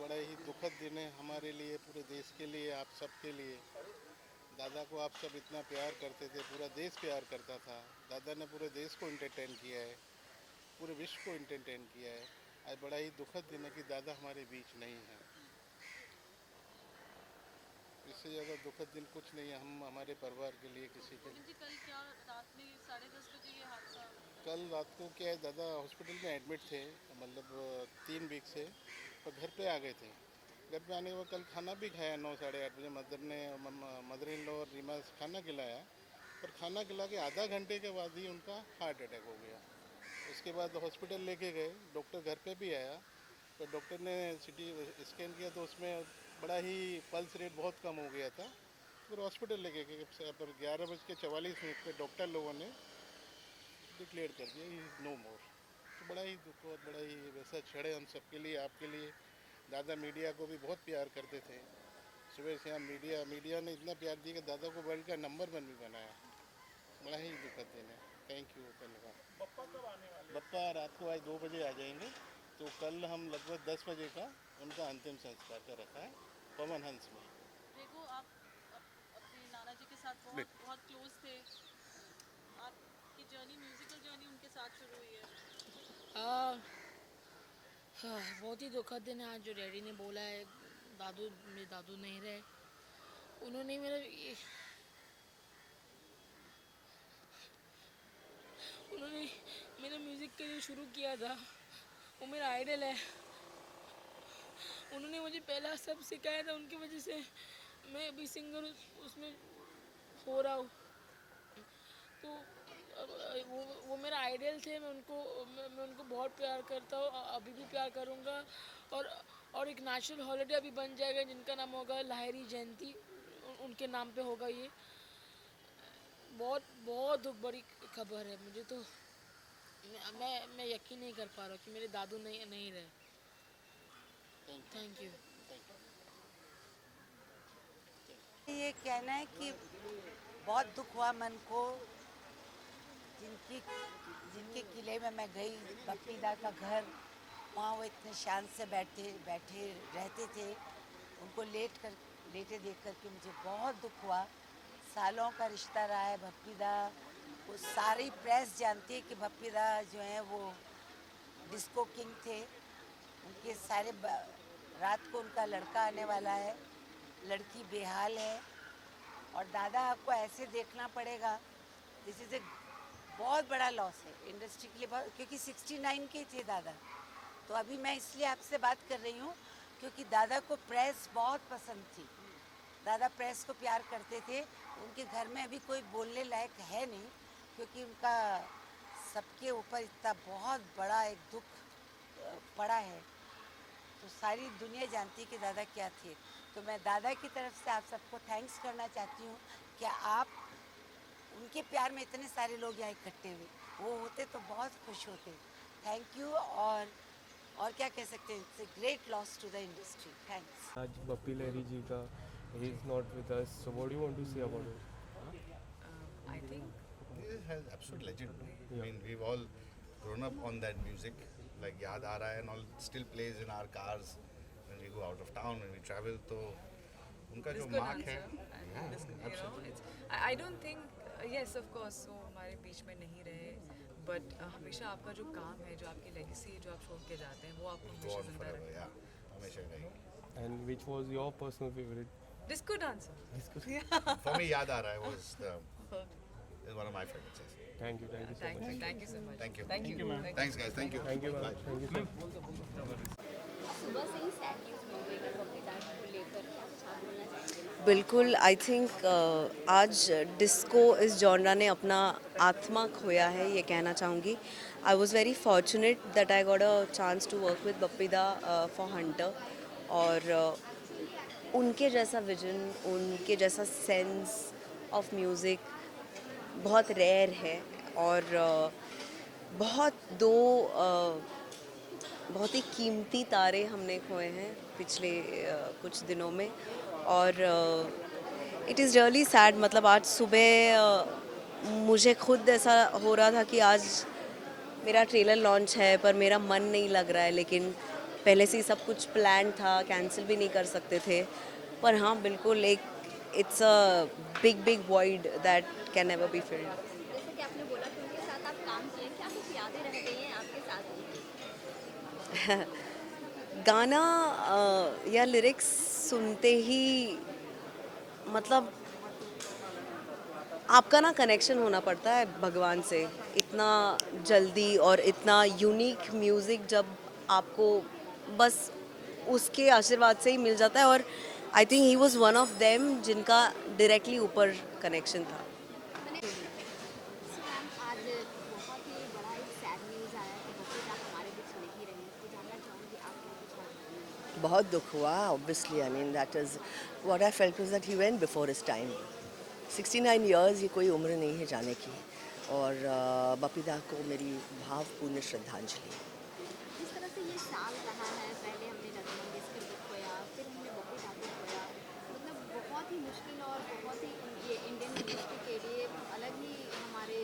बड़ा ही दुखद दिन है हमारे लिए, पूरे देश के लिए, आप सबके लिए। दादा को आप सब इतना प्यार करते थे, पूरा देश प्यार करता था। दादा ने पूरे देश को इंटरटेन किया है, पूरे विश्व को इंटरटेन किया है। आज बड़ा ही दुखद दिन है कि दादा हमारे बीच नहीं है। इससे ज़्यादा दुखद दिन कुछ नहीं है हम हमारे परिवार के लिए, किसी के लिए। जी कल क्या रात में 10:30 बजे ये हादसा हुआ? कल रात को क्या है, दादा हॉस्पिटल में एडमिट थे, मतलब 3 वीक से, और घर पे आ गए थे। घर पे आने के बाद कल खाना भी खाया 9 साढ़े 8 बजे। मदर ने, मदर इन लॉ और रीमा खाना खिलाया, पर खाना खिला के आधा घंटे के बाद ही उनका हार्ट अटैक हो गया। उसके बाद हॉस्पिटल लेके गए, डॉक्टर घर पे भी आया, तो डॉक्टर ने सीटी स्कैन किया तो उसमें बड़ा ही पल्स रेट बहुत कम हो गया था। फिर हॉस्पिटल लेके गए, पर 11:44 पे डॉक्टर लोगों ने डिक्लेयर कर दिया कि नो मोर। तो बड़ा ही दुख और बड़ा ही वैसा क्षण है हम सबके लिए, आपके लिए। दादा मीडिया को भी बहुत प्यार करते थे। सुबह से हम मीडिया ने इतना प्यार दिया कि दादा को वर्ल्ड का नंबर 1 भी बनाया। बड़ा ही दुखद दिन है। थैंक यू, धन्यवाद। बप्पा रात को आज 2 बजे आ जाएंगे, तो कल हम लगभग 10 बजे का उनका अंतिम संस्कार का रखा है पवन हंस में। देखो आप अपने नाना जी के साथ बहुत बहुत क्लोज थे। आपकी जर्नी, म्यूजिकल जर्नी उनके साथ शुरू हुई है। हाँ, बहुत ही दुखद दिन है आज जो डैडी ने बोला है। मेरे दादू नहीं रहे। उन्होंने उन्होंने मेरा म्यूज़िक करियर शुरू किया था। वो मेरा आइडल है। उन्होंने मुझे पहला सब सिखाया था, उनकी वजह से मैं अभी सिंगर उसमें हो रहा हूँ। तो वो मेरा आइडल थे। मैं उनको बहुत प्यार करता हूँ, अभी भी प्यार करूँगा। और और एक नेशनल हॉलिडे अभी बन जाएगा जिनका नाम होगा लाहिरी जयंती, उनके नाम पे होगा ये। बहुत बहुत दुख बड़ी खबर है मुझे तो। मैं यकीन नहीं कर पा रहा कि मेरे दादू नहीं रहे। Thank you. ये कहना है कि बहुत दुख हुआ मन को। जिनकी जिनके किले में मैं गई, बप्पीदा का घर, वहाँ वो इतने शांत से बैठे बैठे रहते थे। उनको लेटे देख कर के मुझे बहुत दुख हुआ। सालों का रिश्ता रहा है बप्पीदा। वो सारी प्रेस जानती है कि बप्पीदा जो है वो डिस्को किंग थे। उनके रात को उनका लड़का आने वाला है, लड़की बेहाल है, और दादा आपको ऐसे देखना पड़ेगा। दिस इज़ ए बहुत बड़ा लॉस है इंडस्ट्री के लिए, क्योंकि 69 के थे दादा। तो अभी मैं इसलिए आपसे बात कर रही हूँ क्योंकि दादा को प्रेस बहुत पसंद थी। दादा प्रेस को प्यार करते थे। उनके घर में अभी कोई बोलने लायक है नहीं, क्योंकि उनका सबके ऊपर इतना बहुत बड़ा एक दुख पड़ा है। तो सारी दुनिया जानती है कि दादा क्या थे। तो मैं दादा की तरफ से आप सबको थैंक्स करना चाहती हूँ कि आप उनके प्यार में इतने सारे लोग यहाँ इकट्ठे हुए। वो होते तो बहुत खुश होते। Thank you. और क्या कह सकते हैं, it's a great loss to the industry. Thanks. आज बप्पी लहरी जी का he is not with us, so what do you want to say about it? I think He has absolute legend. No? I Yeah. mean, we've all grown up on that music, like Yaad Aa Raha Hai and all still plays in our cars when we go out of town, when we travel. तो उनका this जो good mark है, answer. And yeah, this, absolutely. I don't think, yes, of course, वो हमारे बीच में नहीं रहे, but हमेशा आपका जो काम है, जो आपकी legacy है, जो आप छोड़ के जाते हैं, वो आपको Go हमेशा on जिंदा forever, रखेगा. yeah. हमेशा रहेगी. And which was your personal favorite? This good answer. For me, Yaad Aa Raha Hai is one of my favorites. Yes. Thank you so much. Thank you so much. Thank you. Thank you. Thanks, guys. Thank you. Thank you, Bye. ma'am. Thank you so much. सुबह से ही sad news मिल रही है बप्पीदा को लेकर, क्या कुछ आप बोलना चाहेंगे? बिल्कुल। आई थिंक आज डिस्को इस जॉनरा ने अपना आत्मा खोया है, ये कहना चाहूँगी। I was very fortunate that I got a chance to work with Bappida for Hunter. और उनके जैसा विजन, उनके जैसा सेंस ऑफ म्यूज़िक बहुत रेयर है। और बहुत ही कीमती तारे हमने खोए हैं पिछले कुछ दिनों में। और इट इज़ रियली सैड। मतलब आज सुबह मुझे खुद ऐसा हो रहा था कि आज मेरा ट्रेलर लॉन्च है पर मेरा मन नहीं लग रहा है, लेकिन पहले से ही सब कुछ प्लान था, कैंसिल भी नहीं कर सकते थे। पर हाँ, बिल्कुल एक it's a big big void that can never be filled. जैसे कि आपने बोला कि उनके साथ आप काम किए, क्या कुछ यादें रह गई हैं आपके साथ उनकी? गाना या लिरिक्स सुनते ही मतलब आपका ना कनेक्शन होना पड़ता है भगवान से इतना जल्दी, और इतना यूनिक म्यूज़िक जब आपको बस उसके आशीर्वाद से ही मिल जाता है। और I think he was one of them जिनका डायरेक्टली ऊपर कनेक्शन था। सो मैम, आज बहुत ही बड़ा एक सैड न्यूज़ आया कि बच्चे आप हमारे बीच नहीं रहे, तो जानना चाहूँगी आपके कुछ और। बहुत दुख हुआ obviously. I mean that is what I felt was that he went before his time. 69 years ये कोई उम्र नहीं है जाने की। और बपीदा को मेरी भावपूर्ण श्रद्धांजलि। जिस तरह से ये साल रहा है, पहले हमने लता मंगेशकर को खोया, फिर हमने बप्पी दा को खोया, मतलब बहुत ही मुश्किल और बहुत ही ये इंडियन इंडस्ट्री के लिए अलग ही हमारे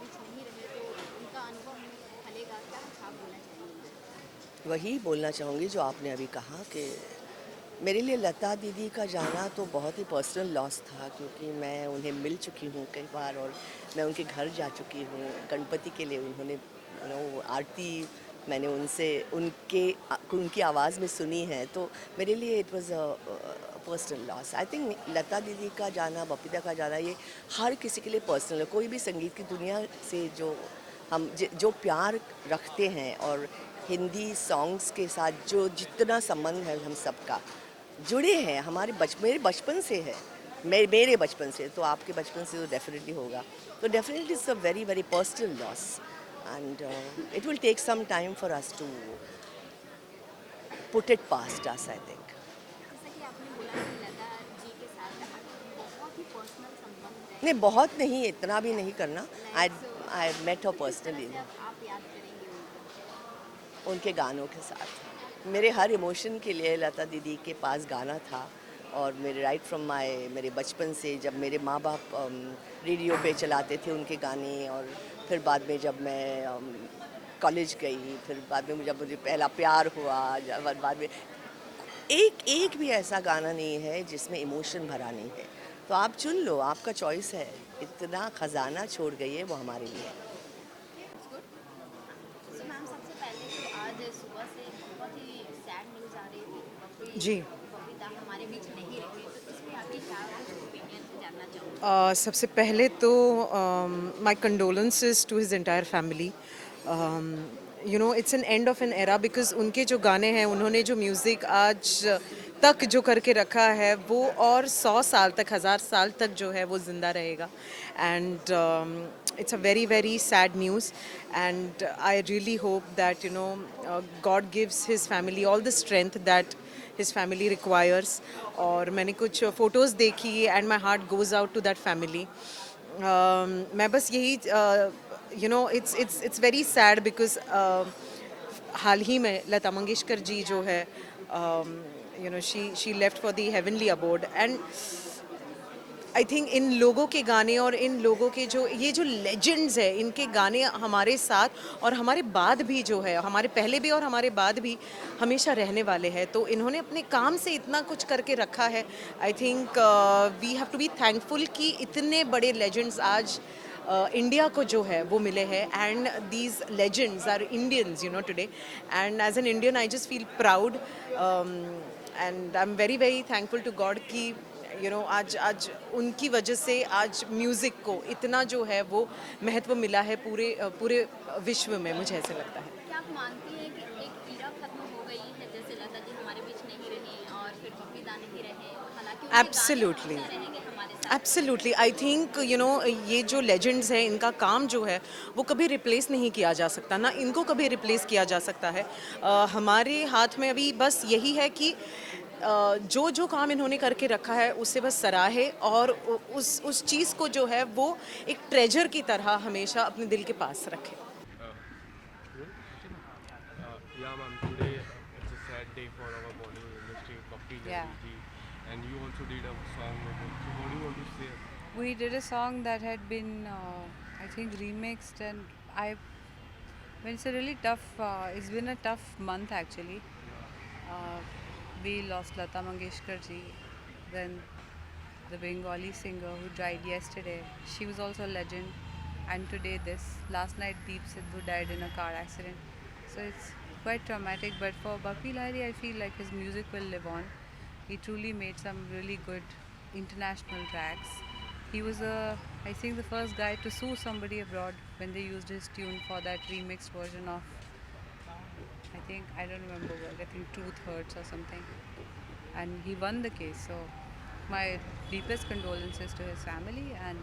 बीच नहीं रहे, तो उनका अनुभव हमें फलेगा, क्या कुछ आप बोलना चाहेंगे? वही बोलना चाहूँगी जो आपने अभी कहा कि मेरे लिए लता दीदी का जाना तो बहुत ही पर्सनल लॉस था, क्योंकि मैं उन्हें मिल चुकी हूँ कई बार और मैं उनके घर जा चुकी हूँ। गणपति के लिए उन्होंने आरती मैंने उनकी आवाज़ में सुनी है, तो मेरे लिए it was a personal loss. I think Lata दीदी का जाना, बपीदा का जाना, ये हर किसी के लिए पर्सनल है। कोई भी संगीत की दुनिया से जो प्यार रखते हैं और हिंदी सॉन्ग्स के साथ जो जितना संबंध है हम सबका जुड़े हैं, मेरे बचपन से है, मेरे बचपन से, तो आपके बचपन से तो डेफिनेटली होगा। तो definitely it's a very very personal loss and it will take some time for us to put it past us, I think. जैसा कि आपने बोला कि लता जी के साथ बहुत ही पर्सनल संबंध है, नहीं, बहुत नहीं, इतना भी नहीं करना। आई मेट हर पर्सनली आप याद करेंगे उनको? उनके गानों के साथ। मेरे हर इमोशन के लिए लता दीदी के पास गाना था। और राइट फ्रॉम मेरे बचपन से जब मेरे माँ बाप रेडियो पे चलाते थे उनके गाने, और फिर बाद में जब मैं कॉलेज गई, फिर बाद में जब मुझे पहला प्यार हुआ, बाद में एक भी ऐसा गाना नहीं है जिसमें इमोशन भरा नहीं है। तो आप चुन लो, आपका चॉइस है। इतना खजाना छोड़ गई है वो हमारे लिए। सो मैम, सबसे पहले तो आज सुबह से बहुत ही सैड न्यूज़ आ रही थी, जी। बपीदा हमारे बीच नहीं रहे, तो इस पे आपके क्या कुछ ओपिनियन जानना चाहूँगी? सबसे पहले तो my condolences to his entire family. You know, it's an end of an era, because उनके जो गाने हैं, उन्होंने जो म्यूज़िक आज तक जो करके रखा है वो और 100 साल तक, 1000 साल तक जो है वो ज़िंदा रहेगा। And it's a very very sad news, and I really hope that God gives his family all the strength that his family requires. और मैंने कुछ photos देखी and my heart goes out to that family. मैं बस यही it's very sad because हाल ही में लता मंगेशकर जी जो है she left for the heavenly abode, and I think in लोगों के गाने और इन लोगों के जो लेजेंड्स है, इनके गाने हमारे साथ और हमारे बाद भी जो है, हमारे पहले भी और हमारे बाद भी हमेशा रहने वाले हैं। तो इन्होंने अपने काम से इतना कुछ करके रखा है। I think we have to be thankful कि इतने बड़े लेजेंड्स आज इंडिया को जो है वो मिले हैं, and these legends are Indians today, and as an Indian I just feel proud, and I am very very thankful to God कि आज उनकी वजह से आज म्यूज़िक को इतना जो है वो महत्व मिला है पूरे विश्व में, मुझे ऐसे लगता है। क्या आप मानती हैं कि एक इरा खत्म हो गई है, जैसे लता जी हमारे बीच नहीं रही और फिर बपीदा नहीं रहे, हालांकि उनके एब्सोल्युटली, गाने रहेंगे हमारे साथ? एब्सोल्युटली। आई थिंक ये जो लेजेंड्स हैं, इनका काम जो है वो कभी रिप्लेस नहीं किया जा सकता, ना इनको कभी रिप्लेस किया जा सकता है। हमारे हाथ में अभी बस यही है कि जो काम इन्होंने करके रखा है उसे बस सराहे, और उस चीज़ को जो है वो एक ट्रेजर की तरह हमेशा अपने दिल के पास रखे। Yeah, ma'am. Today it's a sad day for our Bollywood industry, Bappi Ji, and you also did a song with it. So what do you want to say? We did a song that had been, I think, remixed, and it's a really tough. It's been a tough month actually. We lost Lata Mangeshkar ji, then the Bengali singer who died yesterday. She was also a legend. And today this. Last night Deep Sidhu died in a car accident. So it's quite traumatic. But for Bappi Lahiri, I feel like his music will live on. He truly made some really good international tracks. He was, I think, the first guy to sue somebody abroad when they used his tune for that remixed version of, I don't remember what, I think Truth Hurts or something. And he won the case. So my deepest condolences to his family, and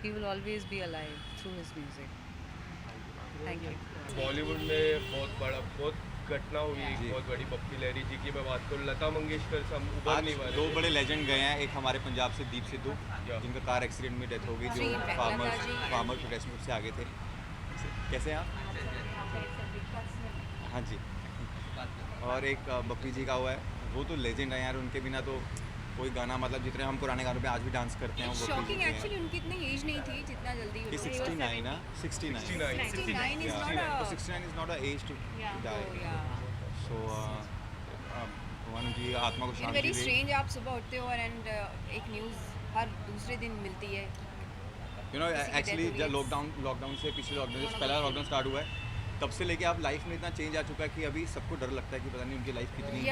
he will always be alive through his music. Thank you. Bollywood में बहुत घटना हुई, बहुत बड़ी बप्पी लहरी जी की मैं बात करूँ, लता मंगेशकर से हम उबर नहीं वाले। दो बड़े लेजेंड गए हैं, एक हमारे पंजाब से दीप सिद्धू जिनका कार एक्सीडेंट में डेथ हो गई, जो फार्मर प्रोटेस्ट से आगे थे। कैसे हैं आप? हाँ जी। और एक बप्पी जी का हुआ है, वो तो लेजेंड है यार, उनके बिना तो कोई गाना, मतलब जितने हम पुराने गानों पे आज भी डांस करते हैं। शॉकिंग एक्चुअली, उनकी इतनी एज नहीं थी जितना जल्दी 69 ना, 69 is not an age to die. So भगवान जी आत्मा को शांति दे। वेरी स्ट्रेंज, आप सुबह उठते हो एंड एक न्यूज़ हर दूसरे दिन मिलती है। यू नो एक्चुअली जब लॉकडाउन से पिछले लॉकडाउन से पहला लॉकडाउन स्टार्ट हुआ है, तब से लेके आप लाइफ में इतना चेंज आ चुका है कि अभी सबको डर लगता है कि पता नहीं उनकी लाइफ कितनी है।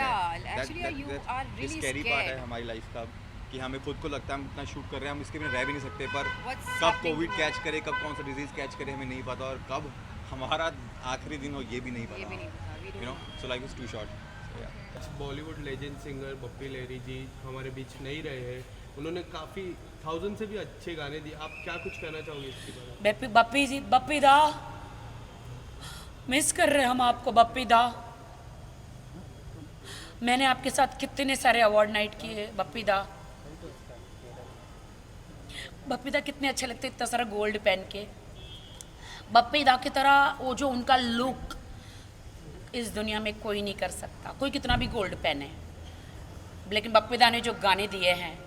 स्कैरी पार्ट है हमारी लाइफ का कि हमें खुद को लगता है हम इतना शूट कर रहे हैं, हम इसके बिना रह भी नहीं सकते, पर कब कोविड कैच करे, कब कौन सा डिजीज़ कैच करे हमें नहीं पता, और कब हमारा आखिरी दिन हो ये भी नहीं पता। You know, so life is too short. Bollywood legend singer Bappi Lahiri ji हमारे बीच नहीं रहे हैं, उन्होंने काफ़ी 1000 से भी अच्छे गाने दिए। आप क्या कुछ कहना चाहोगे इसके बारे में? बप्पी जी, बप्पी दा मिस कर रहे हैं हम आपको बप्पी दा। मैंने आपके साथ कितने सारे अवार्ड नाइट किए बप्पी दा। बप्पी दा कितने अच्छे लगते, इतना सारा गोल्ड पहन के। बप्पी दा की तरह वो जो उनका लुक इस दुनिया में कोई नहीं कर सकता, कोई कितना भी गोल्ड पहने। लेकिन बप्पी दा ने जो गाने दिए हैं,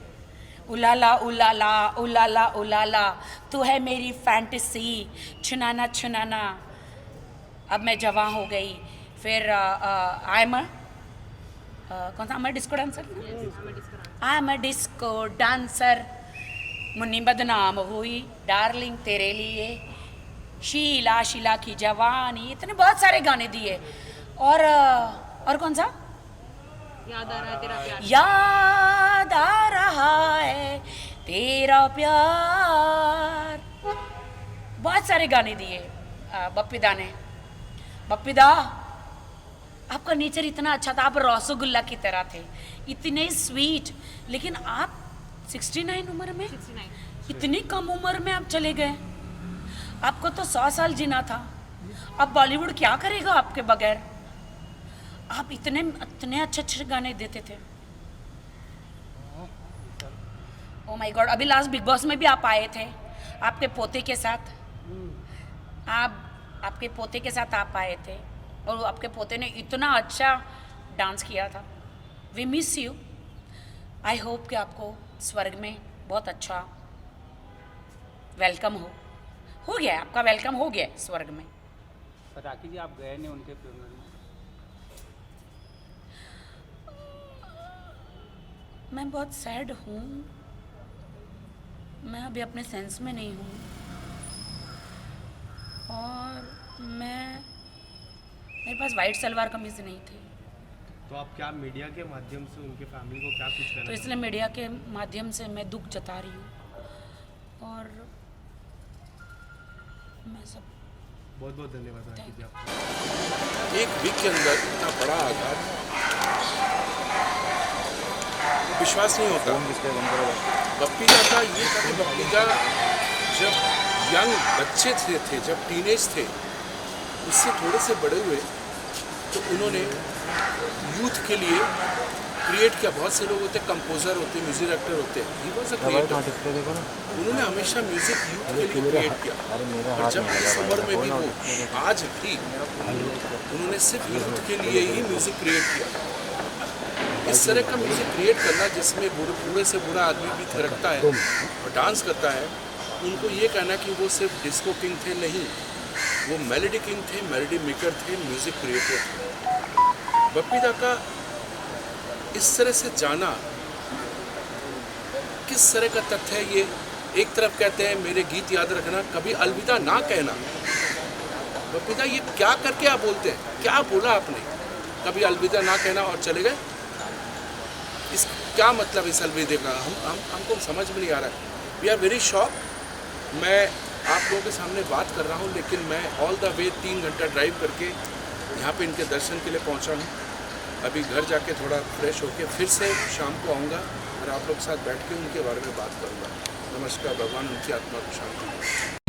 उलाला उलाला उलाला उलाला, तू है मेरी फैंटेसी, छुनाना छुनाना, अब मैं जवां हो गई, फिर आई एम कौन सा, disco dancer, I am disco dancer, Munni बदनाम हुई, डार्लिंग तेरे लिए, शीला शीला की जवानी, इतने बहुत सारे गाने दिए। और कौन सा, याद आ रहा है तेरा प्यार, याद आ रहा है तेरा प्यार, बहुत सारे गाने दिए बप्पी दा ने। बप्पी दा, आपका नेचर इतना अच्छा था, आप रसगुल्ला की तरह थे, इतने स्वीट, लेकिन आप 69 उम्र में, इतनी कम उम्र में आप चले गए। आपको तो 100 साल जीना था। अब बॉलीवुड क्या करेगा आपके बगैर? आप इतने अच्छे अच्छे गाने देते थे। ओ माय गॉड, अभी लास्ट बिग बॉस में भी आप आए थे आपके पोते के साथ। आपके पोते के साथ आप आए थे और आपके पोते ने इतना अच्छा डांस किया था। We miss you. I hope कि आपको स्वर्ग में बहुत अच्छा वेलकम हो गया, आपका वेलकम हो गया स्वर्ग में। राखी जी, आप गए नहीं उनके फ्यूनरल में? मैं बहुत सैड हूँ, मैं अभी अपने सेंस में नहीं हूँ, और मेरे पास वाइट सलवार कमीज नहीं थी। तो आप क्या मीडिया के माध्यम से उनके फैमिली को क्या कुछ कहना? तो इसलिए मीडिया के माध्यम से मैं दुख जता रही हूँ, और मैं सब बहुत बहुत धन्यवाद राखी जी आपको। एक वीक के अंदर इतना बड़ा आघात, विश्वास नहीं होता। बप्पी दा का ये था कि बप्पी दा जब यंग बच्चे थे, जब टीनेज थे, उससे थोड़े से बड़े हुए तो उन्होंने यूथ के लिए क्रिएट किया। बहुत से लोग होते, कंपोजर होते, म्यूजिक डायरेक्टर होते, ही वाज अ क्रिएटर। उन्होंने हमेशा म्यूजिक यूथ के लिए क्रिएट किया, और जब इस उम्र में भी वो आज भी उन्होंने सिर्फ यूथ के लिए ही म्यूजिक क्रिएट किया। इस तरह का म्यूजिक क्रिएट करना जिसमें बूढ़े से बूढ़ा आदमी भी थिरकता है और डांस करता है, उनको ये कहना कि वो सिर्फ डिस्को किंग थे, नहीं, वो मेलोडी किंग थे, मेलोडी मेकर थे, म्यूजिक क्रिएटर थे। बप्पी दा का इस तरह से जाना किस तरह का तथ्य है ये? एक तरफ कहते हैं मेरे गीत याद रखना, कभी अलविदा ना कहना। बप्पीदा ये क्या करके आप बोलते हैं? क्या बोला आपने? कभी अलविदा ना कहना और चले गए? इस क्या मतलब इस अलविदा का? हमको समझ में नहीं आ रहा है। We are very shock. मैं आप लोगों के सामने बात कर रहा हूँ, लेकिन मैं ऑल द वे 3 घंटा ड्राइव करके यहाँ पे इनके दर्शन के लिए पहुँचा हूँ। अभी घर जाके थोड़ा फ्रेश होके फिर से शाम को आऊँगा और आप लोग के साथ बैठ के उनके बारे में बात करूँगा। नमस्कार, भगवान उनकी आत्मा को शांति दे।